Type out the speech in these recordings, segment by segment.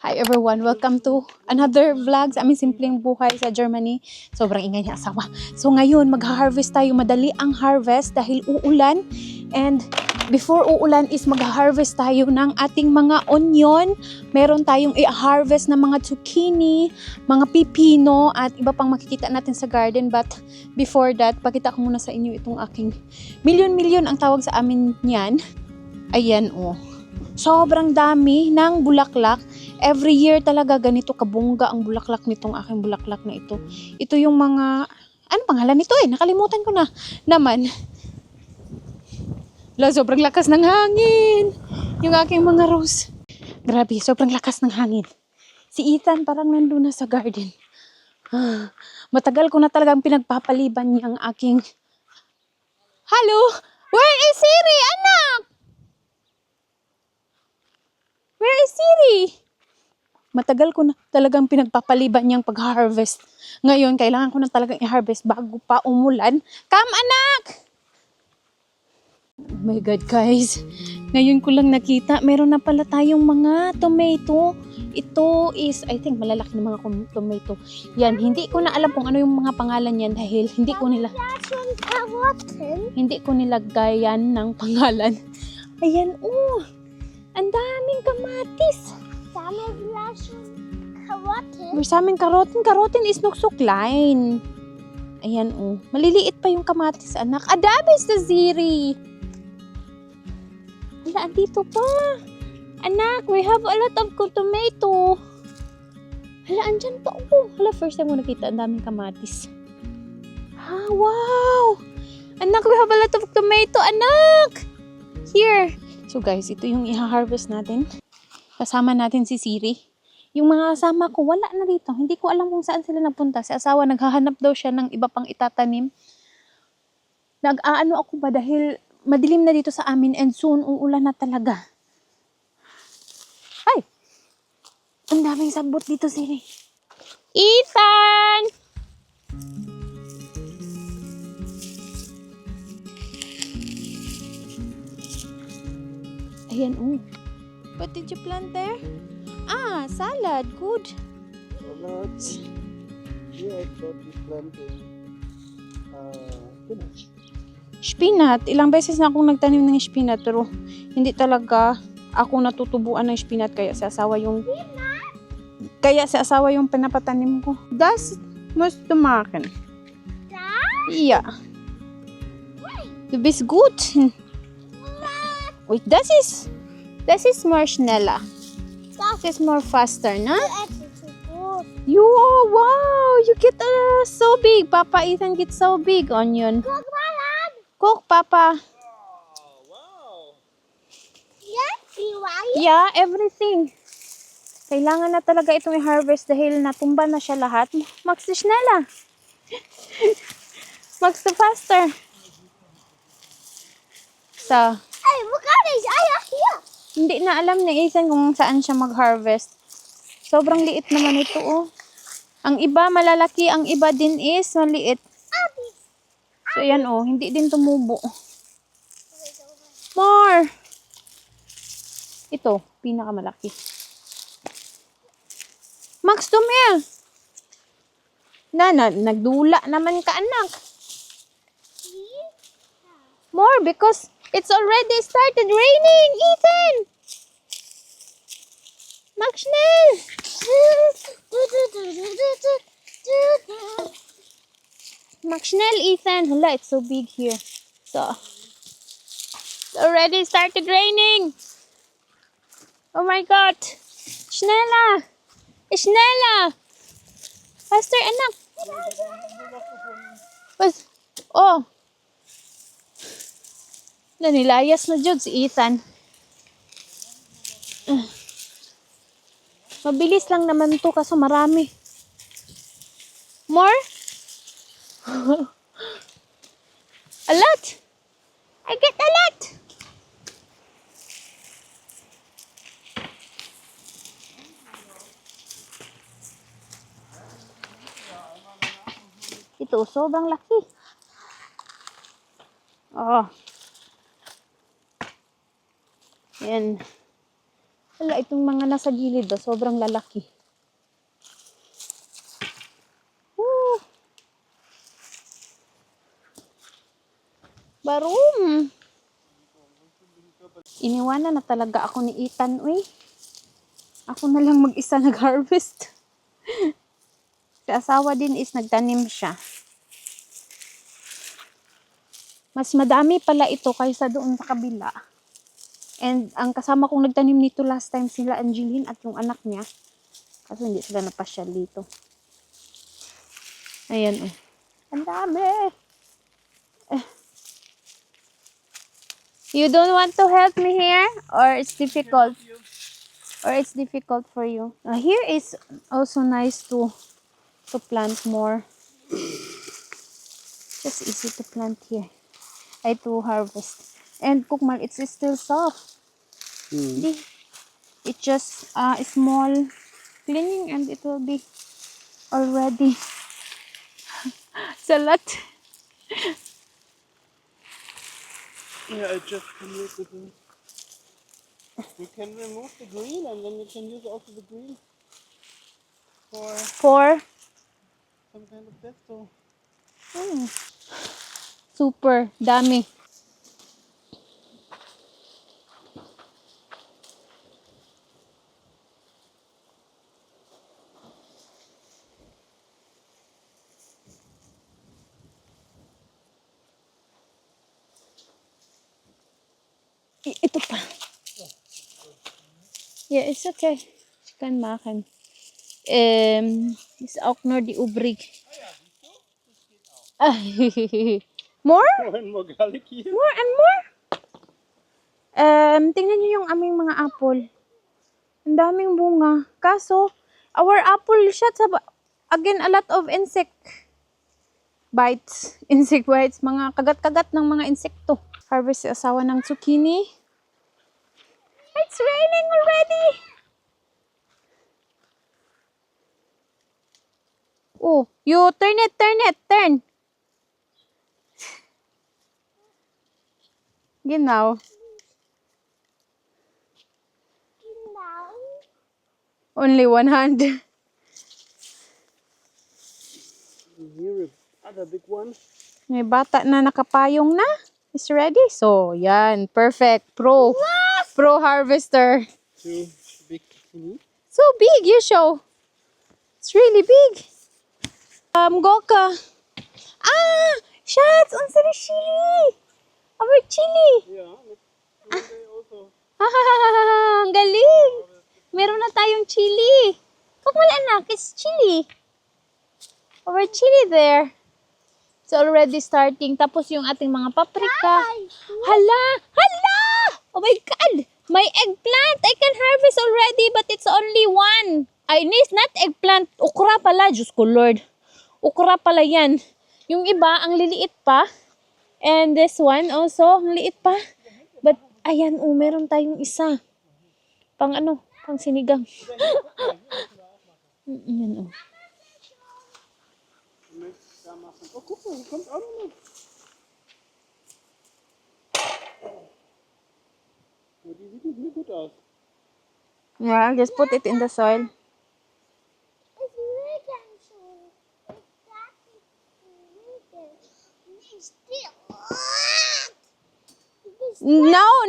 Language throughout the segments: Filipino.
Hi everyone, welcome to another vlog sa aming simpleng buhay sa Germany. Sobrang ingay niya asawa. So ngayon, mag-harvest tayo. Madali ang harvest dahil uulan. And before uulan is mag-harvest tayo ng ating mga onion. Meron tayong i-harvest na mga zucchini, mga pipino, at iba pang makikita natin sa garden. But before that, pakita ko muna sa inyo itong aking milyon-milyon ang tawag sa amin yan. Ayan oh. Sobrang dami ng bulaklak. Every year talaga ganito kabungga ang bulaklak nitong aking bulaklak na ito. Ito yung mga, ano pangalan nito nakalimutan ko na. Naman. Sobrang lakas ng hangin. Yung aking mga rose. Grabe, sobrang lakas ng hangin. Si Ethan parang nandun na sa garden. Matagal ko na talagang pinagpapaliban niyang aking... Hello? Where is Siri, anak? Where is Siri? Matagal ko na talagang pinagpapaliban niyang pag-harvest. Ngayon, kailangan ko na talagang i-harvest bago pa umulan. Come, anak! Oh my God, guys. Ngayon ko lang nakita, meron na pala tayong mga tomato. Ito is, I think, malalaki na mga tomato. Yan, hindi ko na alam kung ano yung mga pangalan yan dahil hindi ko nilagay yan ng pangalan. Ayan, oh! Ang daming kamatis. Saming karotin. Karotin is nok so klein. Ayan oh. Maliliit pa yung kamatis, anak. Adabis na Ziri. Hala, dito pa. Anak, we have a lot of tomato. Hala, andyan pa. Oh. Hala, first time ko nakita ang daming kamatis. Wow. Anak, we have a lot of tomato, anak. Here. So guys, ito yung i-harvest natin. Kasama natin si Siri. Yung mga kasama ko, wala na dito. Hindi ko alam kung saan sila nagpunta. Si asawa, naghahanap daw siya ng iba pang itatanim. Nag-aano ako ba dahil madilim na dito sa amin and soon uulan na talaga. Ay! Ang daming sabot dito, Siri. Ethan! Ayan, oh. What did you plant there? Ah, salad. Good. Salad. Yeah, I thought you planted spinach. Spinach. Ilang beses na akong nagtanim ng spinach pero hindi talaga ako natutubuan ng spinach kaya sa asawa yung pinapatanim ko. Das musst du machen. Ja. Du bist gut. Wait, das ist more schneller. Das ist more faster, na? You, wow, you get so big. Papa Ethan get so big onion. Cook, Papa. Wow. Yeah, everything. Kailangan na talaga itong i-harvest dahil natumba na siya lahat. Max the schneller. Max the faster. So, Hey, look at this. I am here. hindi na alam ni Ethan kung saan siya mag-harvest. Sobrang liit naman ito, oh. Ang iba malalaki, ang iba din is maliit. So, yan, oh. Hindi din tumubo. More! Ito, pinakamalaki. Max, dumya! Nagdula naman ka, anak. More, because it's already started raining, Ethan! Max, schnell! Max, schnell, Ethan! Hala, it's so big here. So, it's already started raining! Oh my God! Schneller! Schneller! Faster, anak! Oh! Nilayas na dyan si Ethan. Mabilis lang naman to kaso marami. More? A lot! I get a lot! Ito, sobrang laki. Oh. Yan. Wala, itong mga nasa gilid do, sobrang lalaki. Woo! Barum! Iniwanan na talaga ako ni Ethan, uy. Ako na lang mag-isa nag-harvest. Si asawa din is nagtanim siya. Mas madami pala ito kaysa doon sa kabila. And ang kasama kong nagtanim nito last time sila Angeline at yung anak niya. Kaso hindi sila napasyal dito. Ayan oh. Ang dami. You don't want to help me here? Or it's difficult? Or it's difficult for you? Here is also nice to plant more. Just easy to plant here. To harvest. And kukmal, it's still soft. It just a small cleaning and it will be already salat. Yeah, I just remove the green. You can remove the green and then you can use also the green for some kind of pesto. Super dami. Ito pa. Yeah, it's okay. You can maken. Is ook naar die ubrik. More? More and more garlic here. More and more? Tingnan niyo yung aming mga apple. Ang daming bunga. Kaso, our apple shot again a lot of insect bites. Insect bites. Mga kagat-kagat ng mga insekto. Harvest si asawa ng zucchini. It's raining already. Oh, you turn it. Genau. Only one hand. Here other big one. May bata na nakapayong na. Is ready? So, yan. Perfect. Pro harvester. Two big zucchini. So big, you show. It's really big. Goka. Shots on the chili. Our chili. Yeah, next day also. Ang galing. Meron na tayong chili. Kung wala anak, it's chili. Our chili there. It's already starting. Tapos yung ating mga paprika. Hala! Oh my God! My eggplant! I can harvest already but it's only one. It's not eggplant. Okra pala. Diyos ko Lord. Okra pala yan. Yung iba, ang liliit pa. And this one also, ang liit pa. But, ayan, meron tayong isa. Pang sinigang. Yan, Oh, guck mal, hier kommt auch noch. Ja, die sieht nicht gut aus. Yeah, just put it in the soil. It's vegan, so it's still.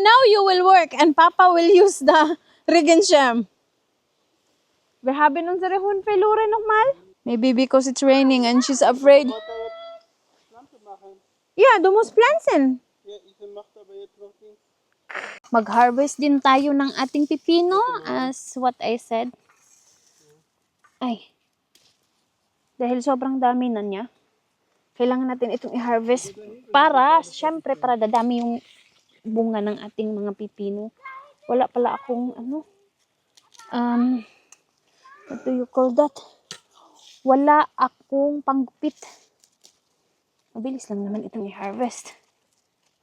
Now you will work and Papa will use the Regensham. We haben unsere Hund verloren nochmal. Maybe because it's raining and she's afraid. Ich wollte jetzt Pflanze machen. Yeah, du musst pflanzen. Ja, Ethan macht aber jetzt noch den. Mag-harvest din tayo ng ating pipino as what I said. Ay. Dahil sobrang dami na niya. Kailangan natin itong i-harvest syempre, para dadami yung bunga ng ating mga pipino. Wala pala akong, what do you call that? Wala akong panggupit. Mabilis lang naman itong i-harvest.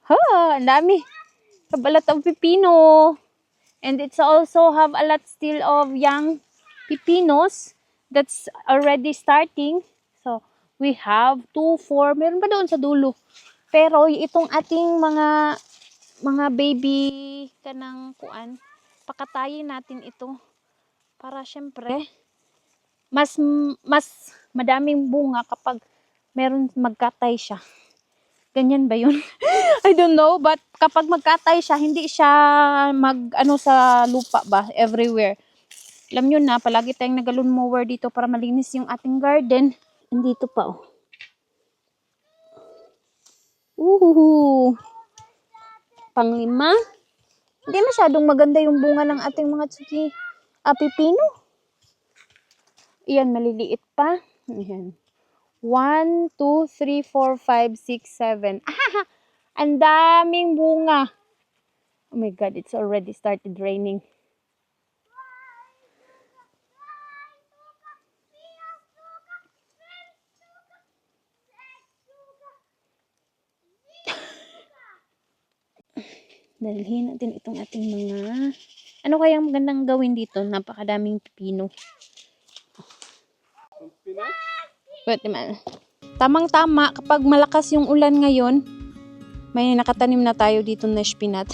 Ang dami. Have a lot of pipino. And it's also have a lot still of young pipinos that's already starting. So, we have 2, 4, meron pa doon sa dulo. Pero itong ating mga baby kanang kuan, pakatayin natin ito para syempre mas madaming bunga kapag meron magkatay siya. Ganyan ba yun? I don't know, but kapag magkatay siya, hindi siya mag-ano sa lupa ba, everywhere. Alam nyo na, palagi tayong nag-lawn mower dito para malinis yung ating garden. Andito pa, oh. Panglima. Hindi masyadong maganda yung bunga ng ating mga pipino. Iyan, maliliit pa. Ayan. 1, 2, 3, 4, 5, 6, 7. Ang daming bunga. Oh my God, it's already started raining. Dalhin natin itong ating mga... Ano kayang magandang gawin dito? Napakadaming pipino. Pwede man. Tamang-tama, kapag malakas yung ulan ngayon, may nakatanim na tayo dito na spinat.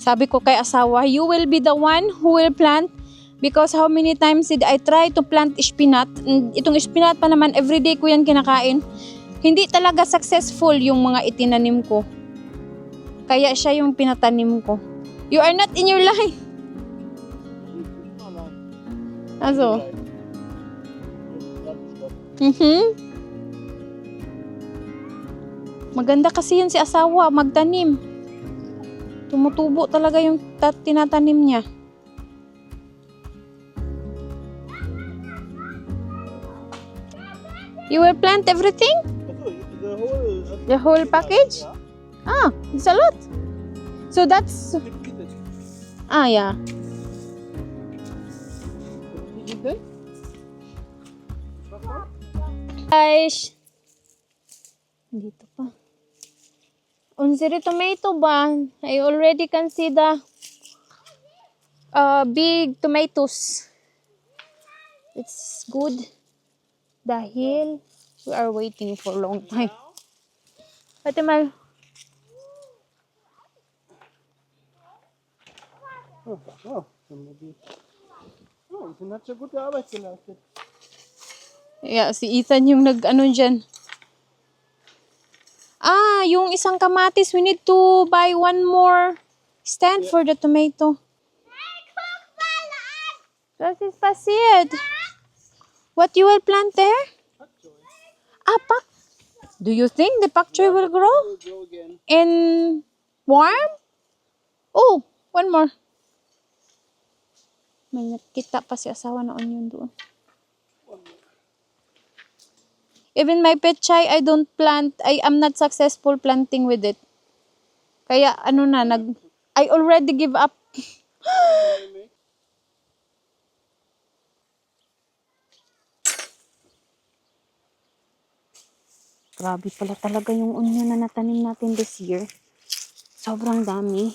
Sabi ko kay asawa, you will be the one who will plant because how many times did I try to plant spinat? Itong spinat pa naman, everyday ko yan kinakain. Hindi talaga successful yung mga itinanim ko. Kaya siya yung pinatanim ko. You are not in your life. Also. Maganda kasi yun si asawa, magtanim. Tumutubo talaga yung tinatanim niya. You will plant everything? The whole package? Ah, it's a lot. So that's... Ah, yeah. Guys. Dito pa. Unsiri tomato ba? I already can see the big tomatoes. It's good. Dahil we are waiting for a long time. Ate Mal. Maybe. Oh, Ethan hat schon gute Arbeit geleistet. Yeah, si Ethan yung nag-ano dyan. Ah, yung isang kamatis, we need to buy one more stand for the tomato. Das ist passiert. What you will plant there? Pak choy. Ah, pak. Do you think the pak choy will grow? Will grow again. In warm? Oh, one more. May nakita pa si asawa na onion doon. Even my pechay, I don't plant. I am not successful planting with it. Kaya ano na, I already give up. Grabe pala talaga yung onion na natanim natin this year. Sobrang dami.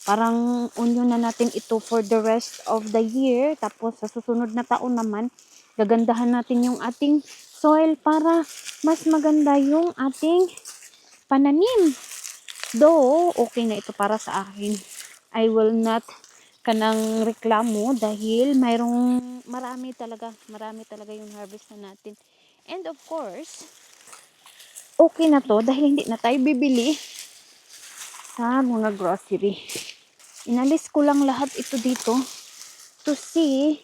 Parang onion na natin ito for the rest of the year. Tapos sa susunod na taon naman, gagandahan natin yung ating soil para mas maganda yung ating pananim. Though, okay na ito para sa akin. I will not kanang reklamo dahil marami talaga yung harvest na natin. And of course, okay na to dahil hindi na tayo bibili sa mga grocery. Inalis ko lang lahat ito dito to see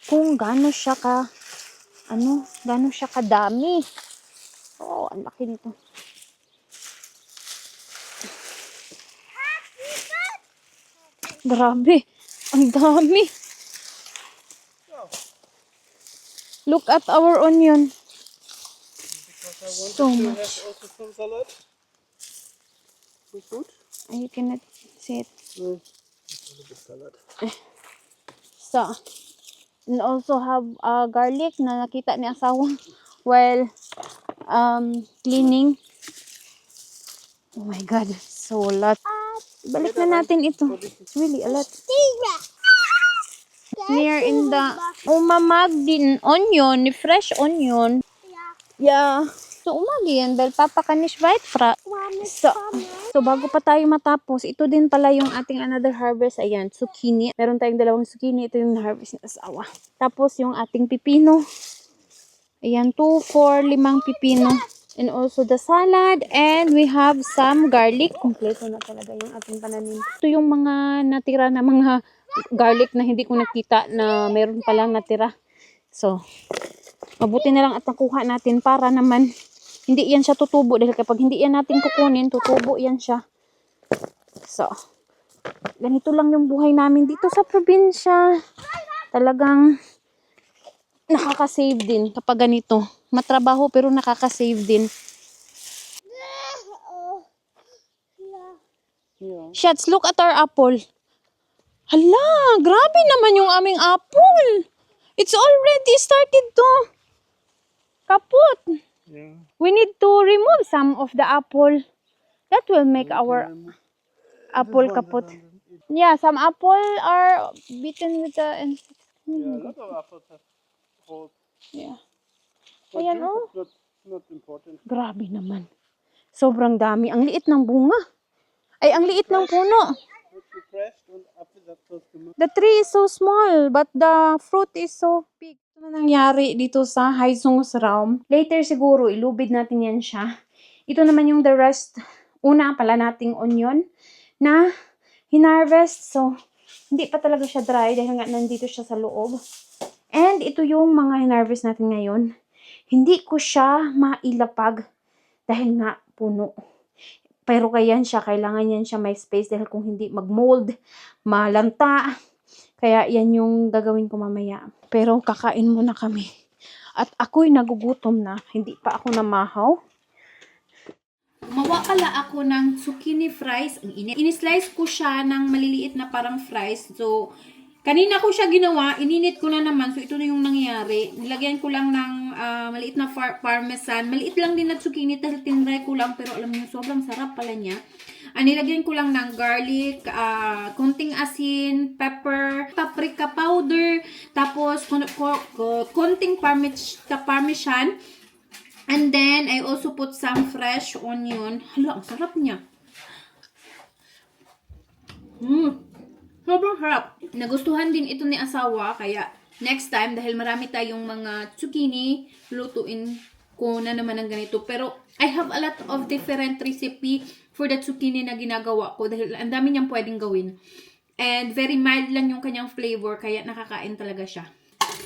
kung gaano siya kadami. Oh, ang laki nito. Grabe, ang dami. Look at our onion. So To much. have also some salad. Good. You cannot see it. Salad. So, and also have garlic na nakita ni asawa while cleaning. Oh my God, so a lot. Balik na natin ito. It's really a lot. Near in the umamag din onion, fresh onion. Yeah. So umagi yan dahil papakanish right fra. So, So, bago pa tayo matapos, ito din pala yung ating another harvest. Ayan, zucchini. Meron tayong dalawang zucchini. Ito yung harvest ng asawa. Tapos, yung ating pipino. Ayan, 2, 4, 5 pipino. And also the salad. And we have some garlic. Kompleto na talaga yung ating pananim. Ito yung mga natira na mga garlic na hindi ko nakita na meron palang natira. So, mabuti na lang at nakuha natin para naman hindi yan siya tutubo. Dahil kapag hindi yan natin kukunin, tutubo yan siya. So, ganito lang yung buhay namin dito sa probinsya. Talagang nakaka-save din kapag ganito. Matrabaho pero nakaka-save din. Yeah. Shats, look at our apple. Hala, grabe naman yung aming apple. It's already started to kaput. Yeah. We need to remove some of the apple. That will make our apple kaput. Yeah, some apple are beaten with the insects. Yeah, a lot of apples have holes. Yeah. But Ayan, juice oh. is not important. Grabe naman. Sobrang dami. Ang liit ng bunga. Ay, ang liit ng puno. It's depressed and after that goes to milk. The tree is so small, but the fruit is so big. Ano nangyari dito sa Haizung's Realm? Later siguro, ilubid natin yan siya. Ito naman yung the rest. Una pala nating onion na hinarvest. So, hindi pa talaga siya dry dahil nga nandito siya sa loob. And ito yung mga hinarvest natin ngayon. Hindi ko siya mailapag dahil nga puno. Pero kaya siya, kailangan yan siya may space dahil kung hindi mag-mold, malanta. Kaya yan yung gagawin ko mamaya. Pero kakain muna kami. At ako'y nagugutom na. Hindi pa ako namahaw. Gumawa pala ako ng zucchini fries. Ang init. Inislice ko siya ng maliliit na parang fries. So, kanina ko siya ginawa. Ininit ko na naman. So, ito na yung nangyari. Nilagyan ko lang ng maliit na parmesan. Maliit lang din na zucchini dahil tinry ko lang. Pero alam niyo, sobrang sarap pala niya. Nilagyan ko lang ng garlic, konting asin, pepper, paprika powder, tapos konting parmesan. And then, I also put some fresh onion. Hala, ang sarap niya. Sobrang sarap. Nagustuhan din ito ni asawa. Kaya, next time, dahil marami tayong mga zucchini, lutuin ko na naman ng ganito. Pero, I have a lot of different recipe for the zucchini na ginagawa ko. Dahil ang dami niyang pwedeng gawin. And, very mild lang yung kanyang flavor. Kaya, nakakain talaga siya.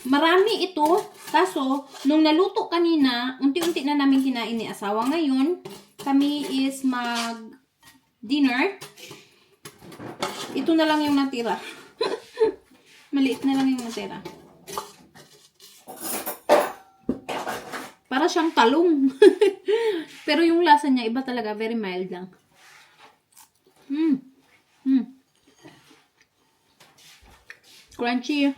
Marami ito, kaso, nung naluto kanina, unti-unti na namin kinain ni asawa. Ngayon, kami is mag-dinner. Ito na lang yung natira. Maliit na lang yung natira. Para siyang talong. Pero yung lasa niya, iba talaga. Very mild lang. Crunchy.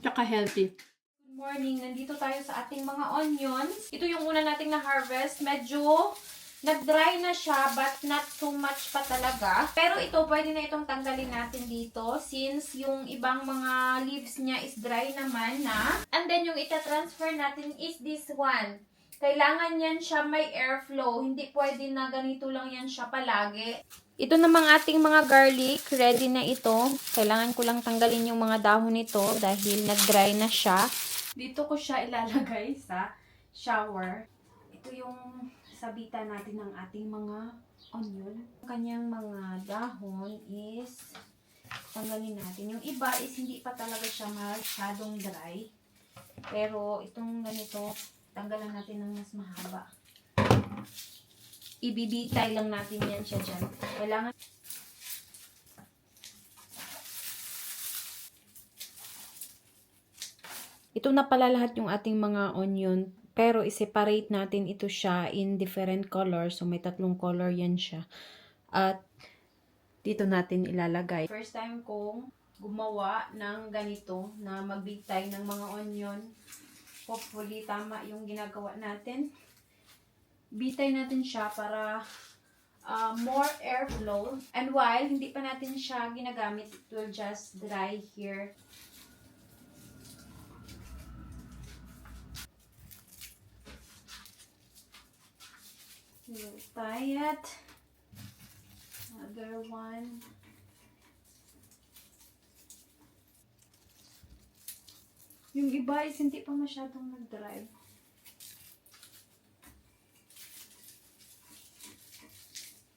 Tsaka healthy. Good morning. Nandito tayo sa ating mga onions. Ito yung una nating na-harvest. Medyo nag-dry na siya but not so much pa talaga. Pero ito, pwede na itong tanggalin natin dito since yung ibang mga leaves niya is dry naman na. And then yung ita-transfer natin is this one. Kailangan yan siya may airflow. Hindi pwede na ganito lang yan siya palagi. Ito namang ating mga garlic, ready na ito. Kailangan ko lang tanggalin yung mga dahon nito dahil nag-dry na siya. Dito ko siya ilalagay sa shower. Ito yung sabitan natin ng ating mga onion. Ang kanyang mga dahon is tanggalin natin. Yung iba is hindi pa talaga siya masyadong dry. Pero itong ganito, tanggalan natin ng mas mahaba. Ibibitay lang natin yan siya dyan. Kailangan ito na pala lahat yung ating mga onion. Pero i-separate natin ito siya in different colors. So may tatlong color yan siya. At dito natin ilalagay. First time kong gumawa ng ganito na magbitay ng mga onion. Hopefully tama yung ginagawa natin. Bitay natin siya para more airflow. And while hindi pa natin siya ginagamit, it will just dry here. We'll tie it. Another one. Yung iba is hindi pa masyadong nag-drive.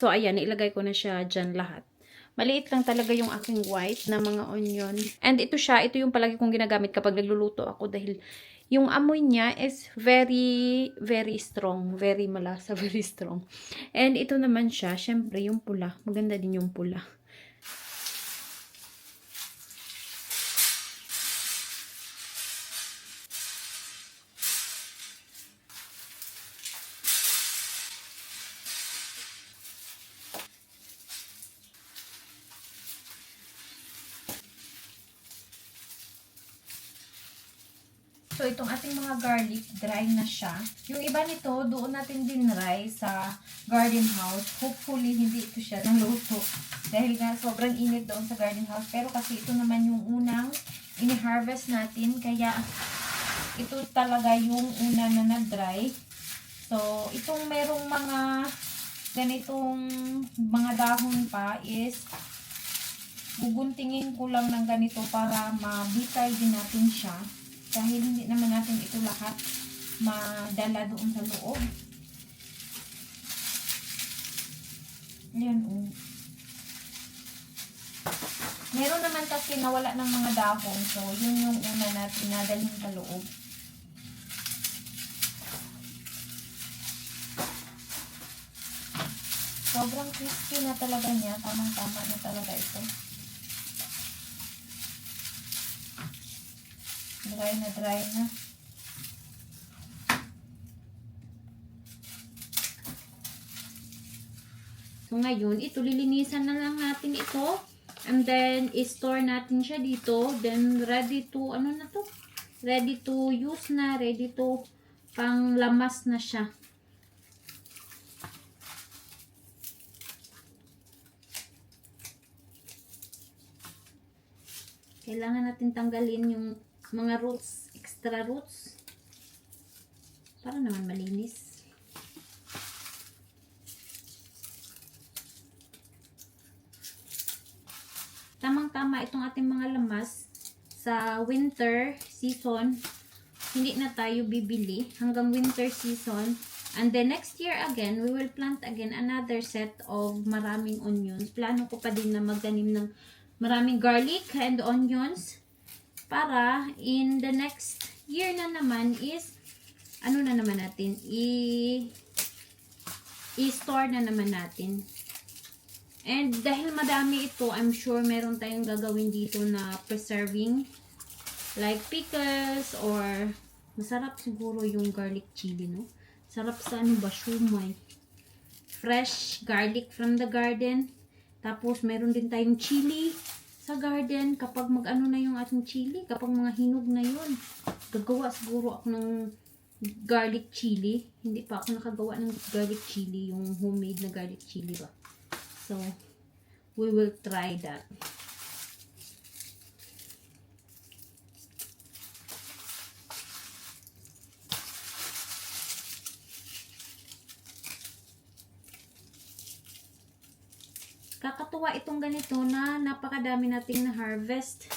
So, ayan, ilagay ko na siya dyan lahat. Maliit lang talaga yung aking white na mga onion. And ito siya, ito yung palagi kong ginagamit kapag nagluluto ako dahil yung amoy niya is very, very strong. Very malasa, very strong. And ito naman siya, syempre yung pula. Maganda din yung pula. So, itong ating mga garlic, dry na siya. Yung iba nito, doon natin dinry sa garden house. Hopefully, hindi ito siya naluto. Dahil nga, sobrang init doon sa garden house. Pero kasi ito naman yung unang ini-harvest natin. Kaya, ito talaga yung una na na-dry. So, itong merong mga ganitong mga dahon pa is guguntingin ko lang ng ganito para mabitay din natin siya. Dahil hindi naman natin ito lahat madala doon sa loob. Ayan, oh. Meron naman kasi nawala ng mga dahon. So, yun yung una natin nadalhin sa loob. Sobrang crispy na talaga niya. Tamang-tama na talaga ito. Dry na dry na. So, ngayon, ito, lilinisan na lang natin ito. And then, i-store natin siya dito. Then, ready to, ano na to? Ready to use na. Ready to pang lamas na siya. Kailangan natin tanggalin yung mga roots, extra roots. Para naman malinis. Tamang-tama itong ating mga lamas sa winter season. Hindi na tayo bibili hanggang winter season. And then next year again, we will plant again another set of maraming onions. Plano ko pa din na magtanim ng maraming garlic and onions. Para in the next year na naman is, ano na naman natin, i-store na naman natin. And dahil madami ito, I'm sure meron tayong gagawin dito na preserving. Like pickles or masarap siguro yung garlic chili, no? Sarap sa ano ba, shumai. Fresh garlic from the garden. Tapos meron din tayong chili sa garden kapag mag-ano na yung ating chili, kapag mga hinog na yun. Gagawa siguro ako ng garlic chili. Hindi pa ako nakagawa ng garlic chili, yung homemade na garlic chili ba. So, we will try that. Kakatuwa itong ganito na napakadami nating na-harvest.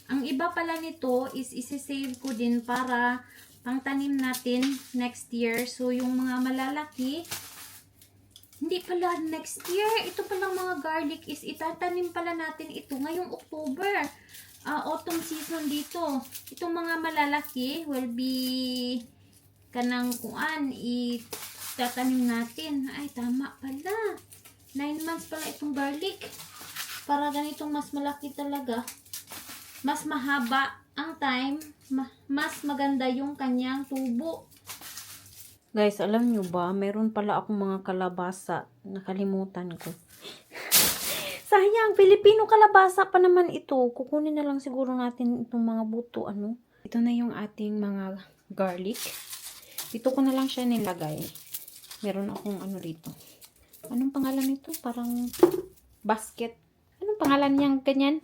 Ang iba pala nito is isi-save ko din para pangtanim natin next year. So, yung mga malalaki, hindi pala next year. Ito palang mga garlic is itatanim pala natin ito ngayong October. Autumn season dito. Itong mga malalaki will be kanang kuan itatanim natin. Ay, tama pala. 9 months pala itong garlic. Para ganitong mas malaki talaga. Mas mahaba ang time. Mas maganda yung kanyang tubo. Guys, alam nyo ba, meron pala akong mga kalabasa. Nakalimutan ko. Sayang, Filipino kalabasa pa naman ito. Kukunin na lang siguro natin itong mga buto, ano. Ito na yung ating mga garlic. Dito ko na lang siya nilagay. Meron akong ano dito. Anong pangalan nito? Parang basket pangalan niyang ganyan.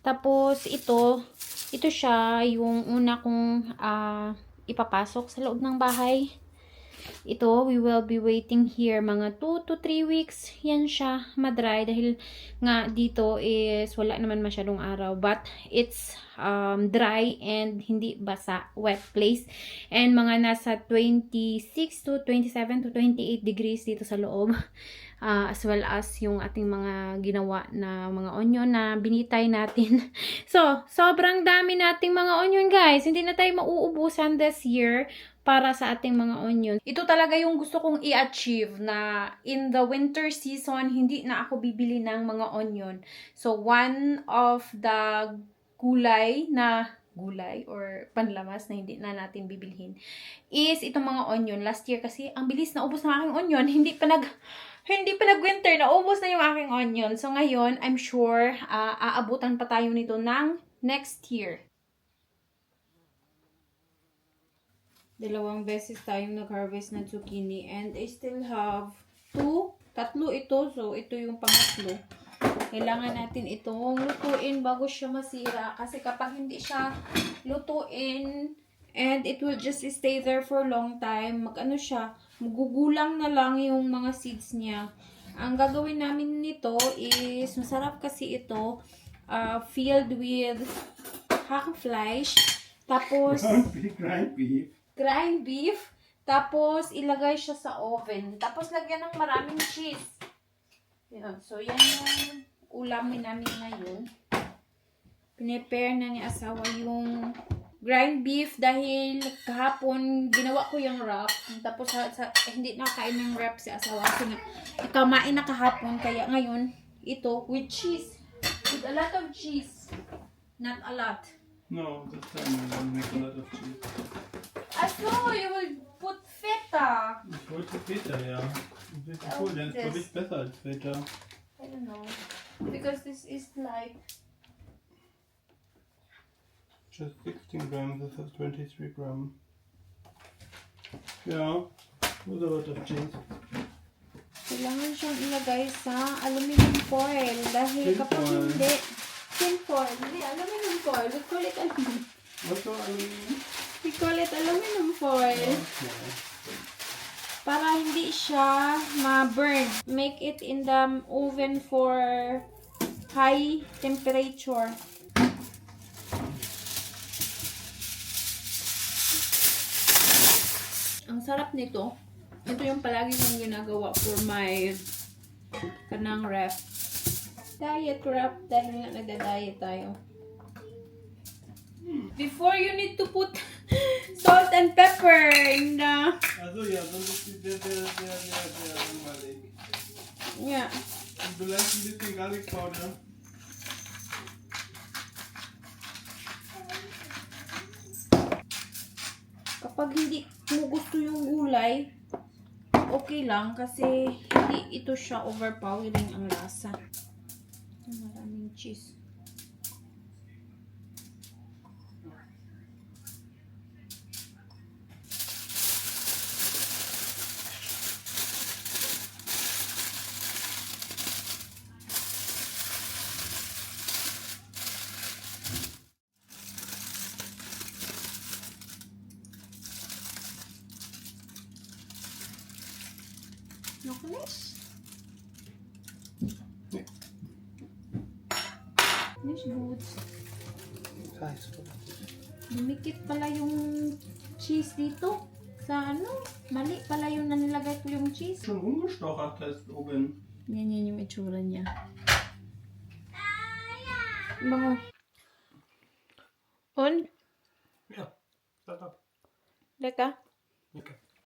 Tapos ito siya yung una kong ipapasok sa loob ng bahay. Ito, we will be waiting here mga 2 to 3 weeks. Yan siya, madry. Dahil nga dito is wala naman masyadong araw. But it's dry and hindi basa, wet place. And mga nasa 26 to 27 to 28 degrees dito sa loob. As well as yung ating mga ginawa na mga onion na binitay natin. So, sobrang dami nating mga onion, guys. Hindi na tayo mauubusan this year para sa ating mga onion. Ito talaga yung gusto kong i-achieve na in the winter season, hindi na ako bibili ng mga onion. So, one of the gulay or panlamas na hindi na natin bibilhin is itong mga onion. Last year kasi, ang bilis na ubos ng aking onion. Hindi pa nag-winter, naubos na yung aking onion. So, ngayon, I'm sure, aabutan pa tayo nito ng next year. Dalawang beses tayong nag-harvest ng zucchini and I still have tatlo ito. So, ito yung pangatlo. Kailangan natin itong lutuin bago siya masira. Kasi kapag hindi siya lutuin and it will just stay there for a long time, magugulang na lang yung mga seeds niya. Ang gagawin namin nito is, masarap kasi ito, filled with hackfleisch. Tapos, grind beef, tapos ilagay siya sa oven. Tapos lagyan ng maraming cheese. Yan. So, yan yung ulamin namin ngayon. Pinepare na ni asawa yung grind beef dahil kahapon ginawa ko yung wrap. Tapos hindi nakakain ng wrap si asawa kasi nakamain na kahapon. Kaya ngayon, ito with cheese. With a lot of cheese. Not a lot. No, this time we will make a lot of cheese. I saw you will put feta. Ich wollte Feta, ja. Das ist cool, dann ist glaube ich besser als Feta. I don't know. Because this is like... Just 16 grams, this is 23 grams. Yeah, with a lot of cheese. Kailangan siyang ilagay sa aluminum foil. Dahil Tin kapag foil. hindi... Tin foil. Hindi, aluminum foil. We call it aluminum. What's the aluminum? We call it aluminum foil. Okay. Para hindi siya ma-burn. Make it in the oven for high temperature. Ang sarap nito. Ito yung palagi kong ginagawa for my kanang wrap. Diet wrap dahil nga nagda-diet tayo. Before you need to put salt and pepper in the... Also ja, sonst ist der langweilig. Yeah. Und vielleicht ein bisschen Garlic Powder. Kapag hindi mo gusto yung gulay, okay lang kasi hindi ito siya overpowering ang lasa. Maraming cheese. Nokulis? This good. Dumikit pala yung cheese dito. Sa ano? Mali pala yung nanilagay ko yung cheese. Schon umgestochert da ist oben. Yan yung itsura niya. Bango. On? Ja, start up. Leka. Okay.